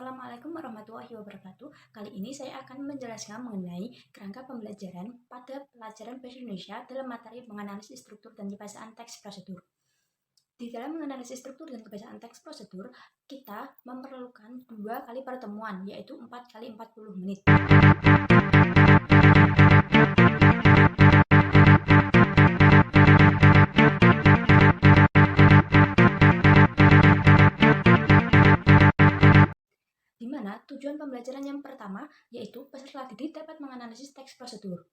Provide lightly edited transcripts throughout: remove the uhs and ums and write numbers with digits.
Assalamualaikum warahmatullahi wabarakatuh. Kali ini saya akan menjelaskan mengenai kerangka pembelajaran pada pelajaran Bahasa Indonesia dalam materi menganalisis struktur dan kebahasaan teks prosedur. Di dalam menganalisis struktur dan kebahasaan teks prosedur, kita memerlukan 2 kali pertemuan, yaitu 4 kali 40 menit. Di mana tujuan pembelajaran yang pertama yaitu peserta didik dapat menganalisis teks prosedur.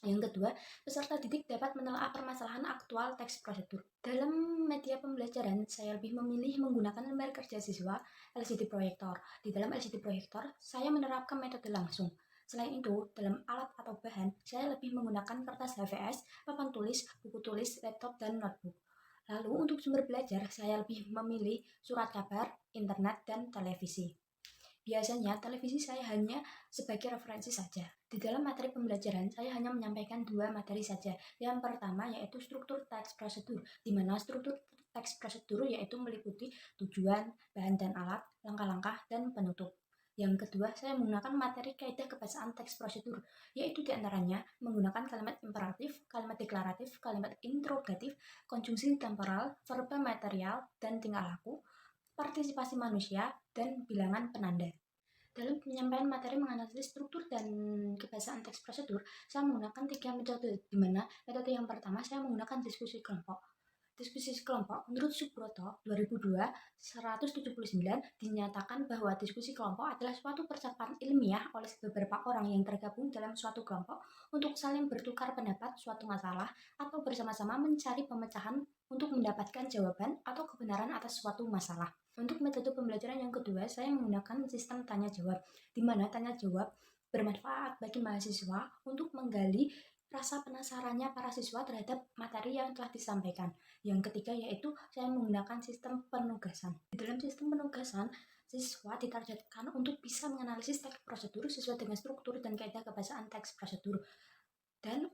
Yang kedua, peserta didik dapat menelaah permasalahan aktual teks prosedur. Dalam media pembelajaran, saya lebih memilih menggunakan lembar kerja siswa LCD Proyektor. Di dalam LCD Proyektor, saya menerapkan metode langsung. Selain itu, dalam alat atau bahan, saya lebih menggunakan kertas HVS, papan tulis, buku tulis, laptop, dan notebook. Lalu untuk sumber belajar, saya lebih memilih surat kabar, internet, dan televisi. Biasanya, televisi saya hanya sebagai referensi saja. Di dalam materi pembelajaran, saya hanya menyampaikan 2 materi saja. Yang pertama yaitu struktur teks prosedur, di mana struktur teks prosedur yaitu meliputi tujuan, bahan dan alat, langkah-langkah, dan penutup. Yang kedua, saya menggunakan materi kaidah kebahasaan teks prosedur, yaitu diantaranya menggunakan kalimat imperatif, kalimat deklaratif, kalimat interrogatif, konjungsi temporal, verba material, dan tingkah laku, partisipasi manusia, dan bilangan penanda. Dalam penyampaian materi menganalisis struktur dan kebahasaan teks prosedur, saya menggunakan 3 metode, di mana metode yang pertama saya menggunakan diskusi kelompok. Diskusi kelompok menurut Subroto 2002-179 dinyatakan bahwa diskusi kelompok adalah suatu percakapan ilmiah oleh beberapa orang yang tergabung dalam suatu kelompok untuk saling bertukar pendapat suatu masalah atau bersama-sama mencari pemecahan untuk mendapatkan jawaban atau kebenaran atas suatu masalah. Untuk metode pembelajaran yang kedua, saya menggunakan sistem tanya-jawab, di mana tanya-jawab bermanfaat bagi mahasiswa untuk menggali rasa penasarannya para siswa terhadap materi yang telah disampaikan. Yang ketiga yaitu saya menggunakan sistem penugasan. Di dalam sistem penugasan, siswa ditargetkan untuk bisa menganalisis teks prosedur sesuai dengan struktur dan kaidah kebahasaan teks prosedur dan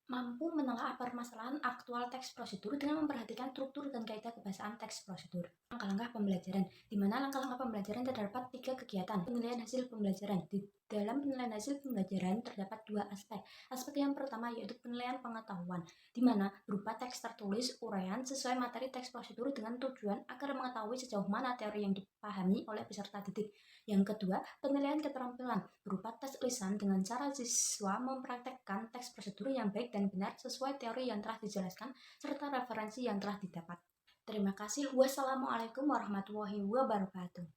mampu menelaah permasalahan aktual teks prosedur dengan memperhatikan struktur dan kaidah kebahasaan teks prosedur. Langkah-langkah pembelajaran, di mana langkah-langkah pembelajaran terdapat 3 kegiatan. Penilaian hasil pembelajaran. Di dalam penilaian hasil pembelajaran terdapat 2 aspek. Aspek yang pertama yaitu penilaian pengetahuan, di mana berupa teks tertulis, uraian sesuai materi teks prosedur dengan tujuan agar mengetahui sejauh mana teori yang dipahami oleh peserta didik. Yang kedua, penilaian keterampilan berupa tes lisan dengan cara siswa mempraktekkan teks prosedur yang baik dan benar sesuai teori yang telah dijelaskan serta referensi yang telah didapat. Terima kasih. Wassalamualaikum warahmatullahi wabarakatuh.